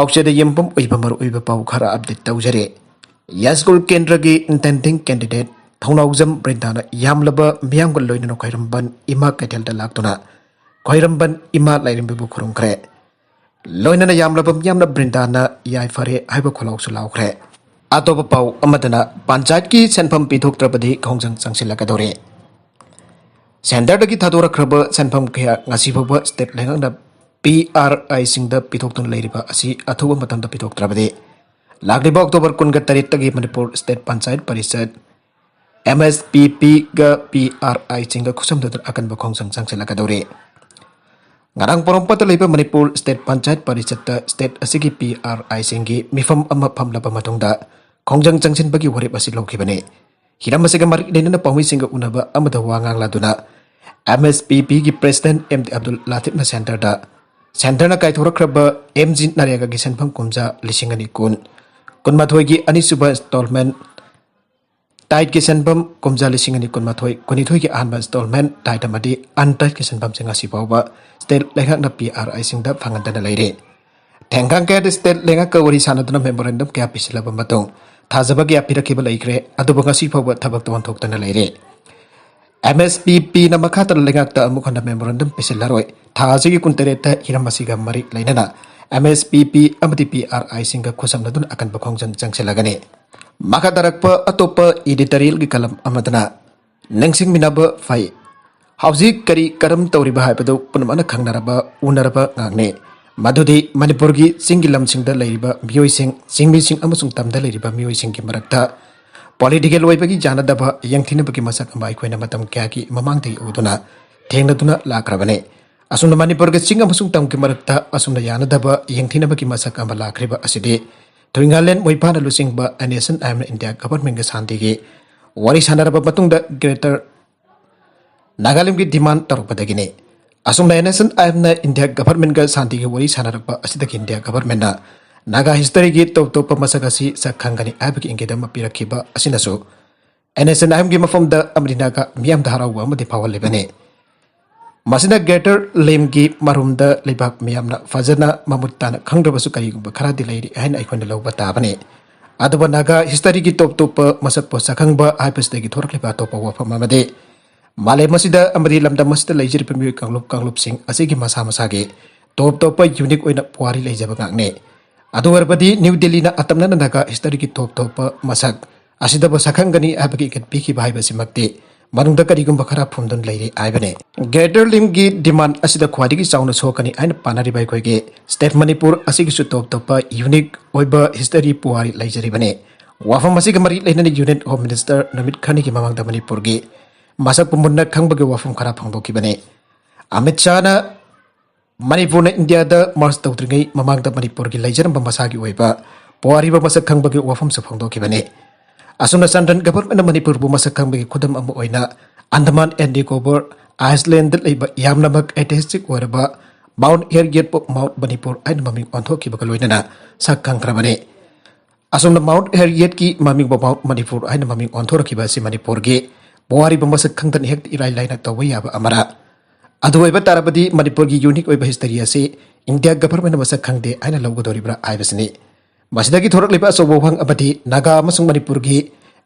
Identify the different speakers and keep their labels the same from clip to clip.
Speaker 1: पाउचेद यमपम ओइबा मरुइबा पाउ खरा अपडेट तौजरे यास्कुल केंद्र की इंटेंडिंग कैंडिडेट थौनाउजम ब्रिंदाना यामलबा मियाम गल लोइना खैरंबन इमा कैथल दा लाक्तुना खैरंबन इमा लाइरिंबु खुरुंखरे लोइना यामलबा मियामना ब्रिंदाना याय फरे हाइबा खोलाउसु लाउखरे अतोबा पाउ अमदना पंचायत की सेनफम पिथोक्त्रबदि खौंजंग चंगसिलकदोरे सेंटर की थादोरख्रब सेनफम कया ngasiboba स्टेट लेंगना PRI सिंगदा पिथोक्तुन लेरिबा असि अथुबा मतमदा पिथोक्त्रबदि लागलिबा अक्टोबर 23 तगी मणिपुर स्टेट पंचायत परिषद MSPP गा PRI सिंगा खुसमदुद अकनबा खोंजंग चंगसिलकदोरे ngarang porompat leiba Manipur state panchayat परिषद स्टेट असिगी PRI सिंगी मिफम अमा फमलबा मतुंगदा खोंजंग चंगसिनबगी वरेब असि लौखिबने हिराम असिगा मरि लेनना पाउमी सिंगा उनबा अमदा वांगांगलादुना MSPP की प्रेसिडेंट MD अब्दुल लातिफना सेंटर ना कायथोरख्रब MG नरेगा की सेनफम कुमजा लिसिंगनी कुनमाथोय की अनिसुबा इंस्टॉलमेंट टाइट की सेनफम कुमजा लिसिंगनी कुनमाथोय कुनिथोय की आनबा इंस्टॉलमेंट टाइट अमदी अनटाइट की सेनफम सिंगा सिपावबा स्टेट लेंगना PRI सिंगदा फांगदना लेरे थेंगांग के स्टेट लेंगा कवरी सानदना मेमोरेंडम क्या पिसलबा मतों थाजबगी अपिरखिबा लेख्रे अदुबा ngasi फावबा थबक तोंथोक्तना लेरे MSPP na makhatar lengakta amukhanda memorandum pisillaroi thajigi kuntereta hiramasiga mari leinana MSPP amati PRI singa khusamnadun akan bakhongjang changselagani makadarakpa atopa editorial gi kalam amadana nangsing minaba fai hauji kari karam tawriba haibadu punmana khangnaraba unaraba ngangne madudi manipur gi singilam singda leiriba miyoi singmi sing amasung tamda leiriba miyoi sing gi marakta political ओइबगी जानदबा यंगथिनबगी मसक अमा अखोइना मतम क्या की ममांगथि उदुना थेंगनदुना लाख्रबने assume Manipur के सिंग अमसुंग तम के मरक्ता असुम यानदबा यंगथिनबगी मसक अमा लाख्रिबा असिदे थुइंगालेन मोइफाना लुसिंगबा नेशन आइम इंडिया गवर्नमेंट के शांतिगे वारी सानरबा मतुंगदा ग्रेटर नागालैंड की डिमांड तरुपदगिने असुम नेशन आइम इंडिया गवर्नमेंट के शांतिगे वारी सानरबा असिदगी इंडिया गवर्नमेंट नागा हिस्टरी की टोप मसगसी सखंगनी आबकी इंगेदम पिरखिबा असिनसु NSN आइम की मफमदा अमरिनागा मियाम धारावा मदि फावलेबने मसिना ग्रेटर लेम की मरुमदा लेबाक मियामना फजना ममुत्ताना खंगद्रबसु करिगुबा खरादि लेरि हैन आइखोन लौबा ताबने अदबा नागा हिस्टरी की टोप मसक पो सखंगबा आइपसदगी थोरखलिबा टोप वफम अमदे माले मसिदा अमरि लमदा मसिदा लेजिरिप मिय कांगलुप सिंग असिगी मसा मसागे टोप यूनिक ओइना पुआरी लेजबा गांगने अदुवरबदी न्यू दिल्ली ना अतमना नागा हिस्टरी की टोप मसक असिदब सखंगनी आबगी गतपीखि भाइबसिमक्ति मनुंगदा करिगुंबा खरा फुमदुन लेरि आइबने ग्रेटर लिम की डिमांड असिदा ख्वादिगी चाउना सोकनी आइन पानारि बाइ खोइगे स्टेट मणिपुर असिगी सु टोप यूनिक ओइबा हिस्टरी पुआरी लेजरिबने वाफम असिगा मरि लेननि यूनियन होम मिनिस्टर नमित खनी की ममांगदा मणिपुर की मसक पुमुन्ना खंगबगे वाफम खरा फंगदोकिबने अमित शाह ना मणिपुर ने इंडिया द मार्च तौद्रिंगै ममांगदा मणिपुर की लेजरम मसागी ओइबा पुआरिबा मसक खंगबगे वाफम से फंगदोकिबने असुना संडन गवर्नमेंट मणिपुर बु मसक खंगबगे खुदम अमु ओइना अंडमान एंड निकोबार आइसलैंड लेबा यामनमक ऐतिहासिक ओरबा माउंट एयरगेट पो माउंट मणिपुर आइन ममिंग ऑन्थोकिबगा लोइनना सक खंगख्रबने असुना माउंट एयरगेट की ममिंग माउंट मणिपुर आइन ममिंग ऑन्थोरखिबा सि मणिपुर गे पुआरिबा मसक खंगदन हेक इराइ लाइना तौबा याबा अमरा अदुवैबा ताराबदी मणिपुर की यूनिक ओइबा हिस्टरी असे इंडिया गवर्नमेंट मसक खंगदे आइना लौगदोरिब्रा आइबसनी मसिदगी थोरकलिबा अचौबा अमदी नागा अमसुंग मणिपुर की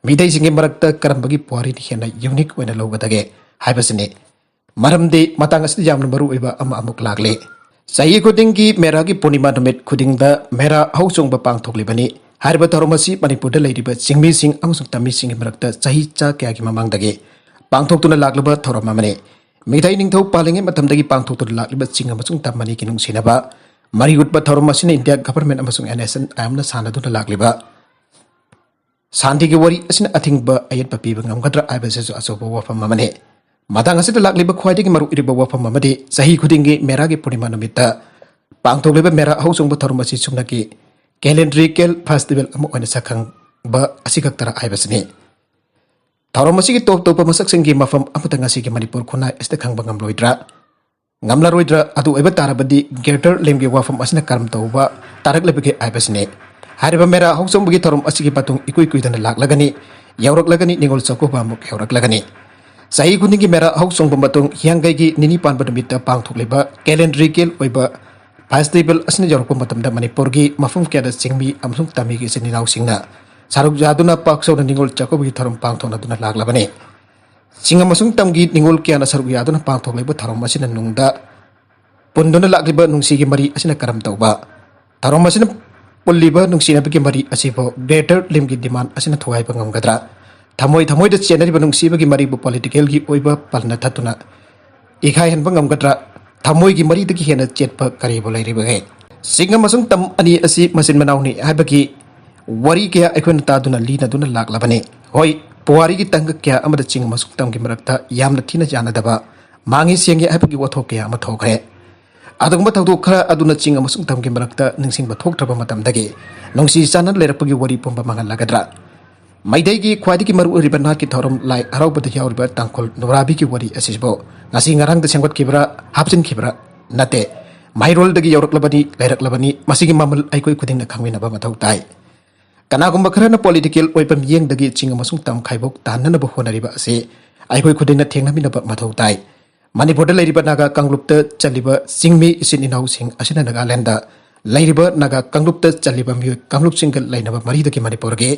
Speaker 1: मिदैसिंगे मरक्ता करंबगी पुआरी हेना यूनिक ओइना लौगदगे हाइबसनी मरमदे मतंग असि यामना मरु ओइबा अमा अमुक लागले सही खुदिंगी मेरा की पूर्णिमा नमित खुदिंगदा मेरा हौसोंबा पांगथोकलिबनी हारिबा थोरमसी मणिपुरदा लेरिबा सिंगमी सिंग अमसुंग तमी सिंग मरक्ता सही चा क्या की ममांगदगे पांगथोकतुना लागलबा थोरमामने मिथाई निंगथौ पालेंगे मतमदगी पांगथोकतुना लागलिबा सिंग अमसुंग तमनी की नुंसिनबा मरिगुटबा थोरमसिन इंडिया गवर्नमेंट अमसुंग NSN आइमना सानदुना लागलिबा शांति की वरी असिन अथिंगबा अयतबा पीबा ngamgadra आइबसेसु अचौबा वाफम अमने मतंग असिदा लागलिबा ख्वाइदगी मरु इरिबा वाफम अमदि सही खुदिंगी मेरा की पूर्णिमा नमित्ता पांगथोकलिबा मेरा हौसोंबा थोरमसि सुमनाकी कैलेंड्रिकल फेस्टिवल अमु ओइना सखंगबा असिगक्तरा आइबसनि थौरमसी की टोप मसक सिंगी मफम अमतंगसी की मणिपुर खुना इस्ते खंगबा ngamlaroidra adu oiba tarabadi greater लेमगे वाफम असना कर्म तौबा तारकलेबगे आइबसने हारिबा मेरा हौसोंबगी थोरम असिगी पतुंग इकुइ कुइदना लागलगनी यौरकलगनी निगोल चकोबा मुक यौरकलगनी सही खुनिंगी मेरा हौसोंबा मतुंग हियांगैगी निनी पानबा नमित्ता पांगथोकलेबा कैलेंड्रिकल ओइबा ꯐꯦꯁꯇꯤꯚꯦꯜ ꯑꯁꯤꯅ ꯌꯧꯔꯛꯄ ꯃꯇꯝꯗ ꯃꯅꯤꯄꯨꯔꯒꯤ ꯃꯐꯝ ꯀꯌꯥꯗ ꯆꯤꯡꯃꯤ ꯑꯃꯁꯨꯡ ꯇꯝꯃꯤꯒꯤ ꯏꯆꯤꯟ ꯏꯅꯥꯎꯁꯤꯡꯅ ꯁꯔꯨꯛ ꯌꯥꯗꯨꯅ ꯄꯥꯛ ꯁꯧꯅ ꯅꯤꯡꯉꯣꯜ ꯆꯥꯛꯀꯧꯕꯒꯤ ꯊꯧꯔꯝ ꯄꯥꯡꯊꯣꯛꯅꯗꯨꯅ ꯂꯥꯛꯂꯕꯅꯤ ꯆꯤꯡ ꯑꯃꯁꯨꯡ ꯇꯝꯒꯤ ꯅꯤꯡꯉꯣꯜ ꯀꯌꯥꯅ ꯁꯔꯨꯛ ꯌꯥꯗꯨꯅ ꯄꯥꯡꯊꯣꯛꯂꯤꯕ ꯊꯧꯔꯝ ꯑꯁꯤꯅ ꯅꯨꯡꯗ ꯄꯨꯟꯗꯨꯅ ꯂꯥꯛꯂꯤꯕ ꯅꯨꯡꯁꯤꯒꯤ ꯃꯔꯤ ꯑꯁꯤꯅ ꯀꯔꯝ ꯇꯧꯕ ꯊꯧꯔꯝ ꯑꯁꯤꯅ ꯄꯨꯜꯂꯤꯕ ꯅꯨꯡꯁꯤꯅꯕꯒꯤ ꯃꯔꯤ ꯑꯁꯤꯕꯨ ꯒ꯭ꯔꯦꯇꯔ ꯂꯤꯝꯒꯤ ꯗꯤꯃꯥꯟ ꯑꯁꯤꯅ ꯊꯨꯒꯥꯏꯕ ꯉꯝꯒꯗ꯭ꯔꯥ ꯊꯃꯣꯏ ꯊꯃꯣꯏꯗ ꯆꯦꯟꯅꯔꯤꯕ ꯅꯨꯡꯁꯤꯕꯒꯤ ꯃꯔꯤꯕꯨ ꯄꯣꯂꯤꯇꯤꯀꯦꯜꯒꯤ ꯑꯣꯏꯕ ꯄꯜꯅ ꯊꯠꯇꯨꯅ 이카이한 bangamgadra thamoigi mari dagi hena chetpa karibo lairibage singa masung tam ani asi masin manauni habagi wari kya aikon taduna lina duna laklabane hoi puwari gi tang kya amada chinga masung tam gi marakta yamna thina jana daba mangi siangi habagi wathok kya ama thokre adugma thawdu khara aduna chinga masung tam gi marakta ningsing ba thok traba matam dagi nongsi chana lerapagi wari pomba mangal lagadra maidai gi khwadi gi maru riba na ki thorom lai harau bada yaw riba tangkol norabi ki wari asisbo ngasi ngarang da senggot kibra hapsin kibra nate mairol dagi yawrak labani lairak labani masigi mamal aikoi kuding na khangwina ba mathau tai kana gumba khara na political oipam yeng dagi chinga masung tam khaibok tan na ba honariba ase aikoi kuding na thengna mina ba mathau tai manipur da lairiba naga kanglup ta chaliba singmi isin inau sing asina nagaland da lairiba naga kanglup ta chaliba mi kanglup singal lainaba mari dagi manipur ge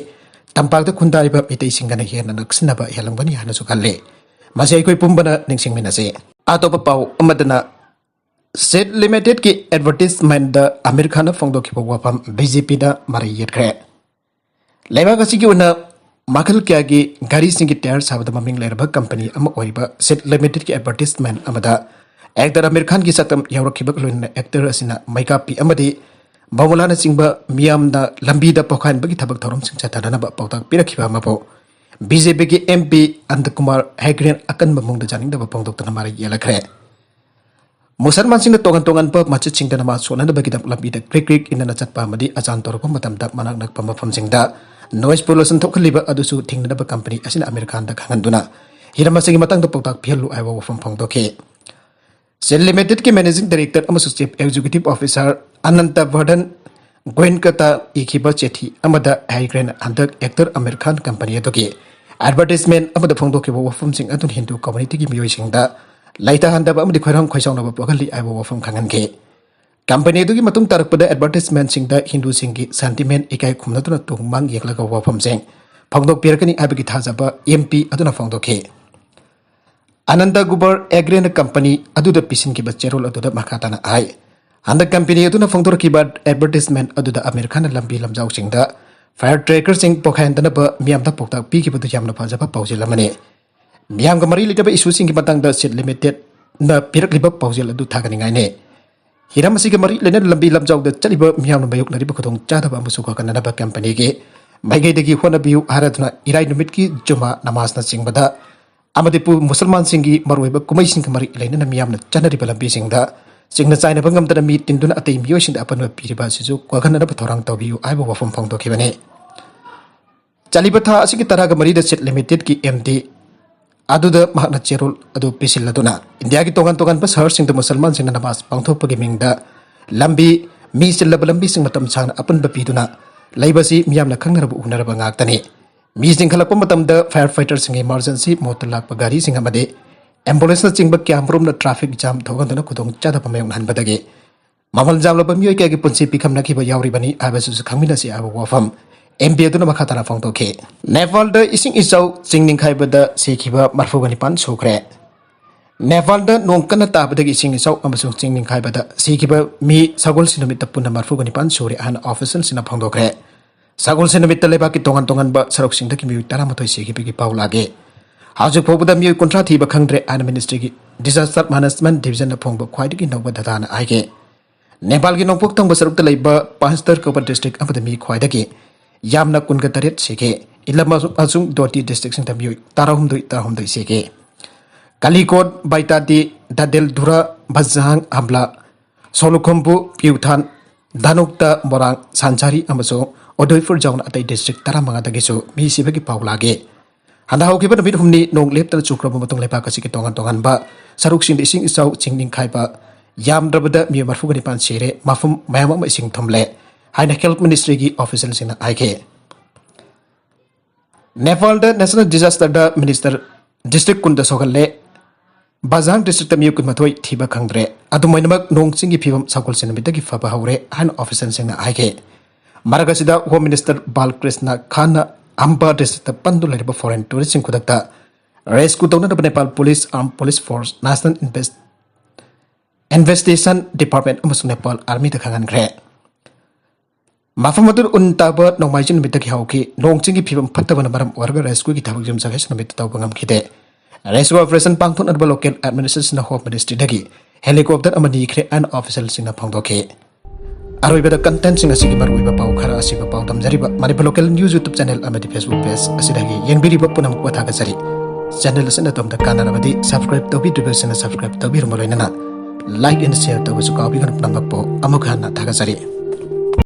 Speaker 1: tampak da khundariba mitei singana hena naksinaba helambani hana su khalle masai koi pumbana ningsing minase atopa pau amadana set limited ki advertisement da americana fongdo ki wafam bjp da mari yetkre leba gasi ki una makal kya gi gari singi tire sabda maming lerba company ama oiba set limited ki advertisement amada actor american ki satam yawrakhiba loina actor asina makeup pi amadi bawlana singba miam da lambi da pokhan bagi thabak thorom sing chatadana ba pautak pirakhiba mapo BJP की MP अंत कुमार हैग्रेन अकन बमुंग जानिंग दबा पोंदोक तना मारे येलखरे मुसलमान सिंह तोगन तोगन प much चिंग तना मा सोना दबा की दम लबी द क्रिक क्रिक इन न चटपा मदी अचान तोर को मतम द मनाक नक पम फम सिंग द नॉइस पोल्यूशन थोखलिबा अदुसु थिंग दबा कंपनी असिन अमेरिकन द खंगन हिरमा सिंग मतंग द पोtak phialu aiwa wafam phongdoke सेल लिमिटेड के मैनेजिंग डायरेक्टर अमसु chief executive officer Anant Vardhan गोयनकता इखिबा चेथी अमदा हाइग्रेन अंदक एक्टर अमेरिकन कंपनी अदोके एडवर्टाइजमेंट अमदा फोंदोके वफम सिंग अदुन हिंदू कम्युनिटी की मियोय सिंगदा लाइता हंदबा अमदि खोरम खोइसावनबा पगली आइबो वफम खंगनके कंपनी अदुगी मतुम तरकपदा एडवर्टाइजमेंट सिंगदा हिंदू सिंगी सेंटिमेंट इकाय खुमनदुना तुंगमांग येखलगा वफम सिंग फोंदोक पिरकनी आबगी थाजबा एमपी अदुना फोंदोके अनंत गुबर एग्रेन कंपनी अदुदा पिसिन की बच्चेरोल अदुदा मखाताना आय हंद कंपनी अदुना फोंदोर की बाद एडवर्टाइजमेंट अदुदा अमेरिकन लंबी लमजाउ सिंगदा फायर ट्रैकर सिंग पोखायंदनब मियामदा पोक्ता पीकी बदु यामना फजबा पाउजिलमने मियाम गमरी लिटबा इशू सिंग की मतंगदा सेट लिमिटेड न पिरकलिबा पाउजिल अदु थागनिंगाइने हिरम सिंग मरी लेने लंबी लमजाउ द चलिबा मियाम मयुक नरिबा खुदोंग चादबा अमसु कोकननबा कंपनी के माइगैदगी होनबियु हारदना इराय नुमित की जुमा नमाजना सिंगबदा अमदिपु मुसलमान सिंगी मरुइबा कुमै सिंग मरी लेने मियामना चनरिबा लंबी सिंगदा सिंगना चाइना बंगमदना मी तिंदुना अतै मियोसिंदा अपनबा पिरिबा सिजु कोकननबा थोरांग तौबियु आइबो वफम फोंदोखिबने चलिबा था असिगी तरागा मरीदा सेट लिमिटेड की एमडी अदुदा महना चेरोल अदु पिसिलदुना इंडिया की तोगन तोगन पर शहर सिंग मुसलमान सिंग नमाज पांगथोपगी मिंगदा लंबी मी सिलब लंबी सिंग मतम छान अपन बपीदुना लैबसी मियामना खंगनरबु उनरबा ngaktani मी सिंग खलप मतमदा फायर फाइटर सिंग इमरजेंसी मोत लाप गाड़ी सिंग अमदे एम्बुलेंस न चिंग क्यामरुम न ट्रैफिक जाम थोगंदना खुदोंग चादा पमयong हनबदगे ममल जाम लब मियोय के पुंसी पिखम नखिबा यावरिबनी आबसु खंगमिनसी आबो वफम एमपी अदुना मखाताना फोंदोके नेपाल द इसिंग इचाउ चिंगनिंग खाइबदा सेखिबा मरफुगनि पान सुख्रे नेपाल द नोंकन ताबदगी इसिंग इचाउ अमसु चिंगनिंग खाइबदा सेखिबा मी सगोल सिनुमित पुना मरफुगनि पान सुरे अन ऑफिशियल सिना फोंदोक्रे सगोल सिनुमित लेबा की तोंगन तोंगन ब सरक सिंग दकी मियोय तारा मतोय सेखिबगी पाउलागे हाजु फोबदा मियोय कुंट्रा थिबा खंगद्रे आन मिनिस्ट्री की डिजास्टर मैनेजमेंट डिवीजन न फोंबो ख्वाइदगी नौबा ददाना आइगे नेपाल की नोंपोक तंग बसरुक लेबा पांचतर कोपर डिस्ट्रिक्ट अमदा मी ख्वाइदगी यामना कुनगा तरेट सेके इलम असुम दोटी डिस्ट्रिक्ट सिंग तमियोय ताराहुमदोय सेके कालीकोट बाइतादी दादेल दुरा बजांग हमला सोलुखोंबु पिउथान दानुक्ता मोरांग सांसारी अमसो ओदोयफुर जाउन अतै डिस्ट्रिक्ट तारामंगा दगिसो मी सिबगी पाउलागे हंदा हौकिबा नमित हुमनी नोंग लेपतन चुक्रबो मतोंग लेपा कसिके तोंगन तोंगन बा सरुक सिंग इसिंग इसाउ चिंगनिंग खाइबा यामद्रबदा मी मरफुगनि पान सेरे माफुम मयाम इसिंग थमले हाइना हेल्थ मिनिस्ट्री की ऑफिशियल सिंह आइके Nepal the national disaster the minister district कुंद सोगले Bazang district mi kun mathoi thiba khangdre adumainmak nong singi phibam sakol sinamita ki faba haure han officer singna aige Maragasida Home Minister Balkrishna Khanna Amba district pandu leriba foreign tourist sing kudakta rescue tawna Nepal Police Armed Police Force National Investigation Department amasung Nepal Army ta khangan gre Mafamadur untaba nongmaijin namita ki hauki nong singi phibam phattabana maram warga rescue ki thabak jum sagai namita tawbangam khide Rescue operation pangthon adba local administration home ministry dagi helicopter amani Nikhre and official singna phangdoke Aroibada content sing asigi maruiba pau khara asiba pau tamjariba Manipur local news YouTube channel amadi Facebook page asidagi yengbiriba punam wathaga sari channel asina tomda kanarabadi subscribe tobi dibesina subscribe tobi rumaloinana like and share tobi sukabi gan punampo amukhanna thaga sari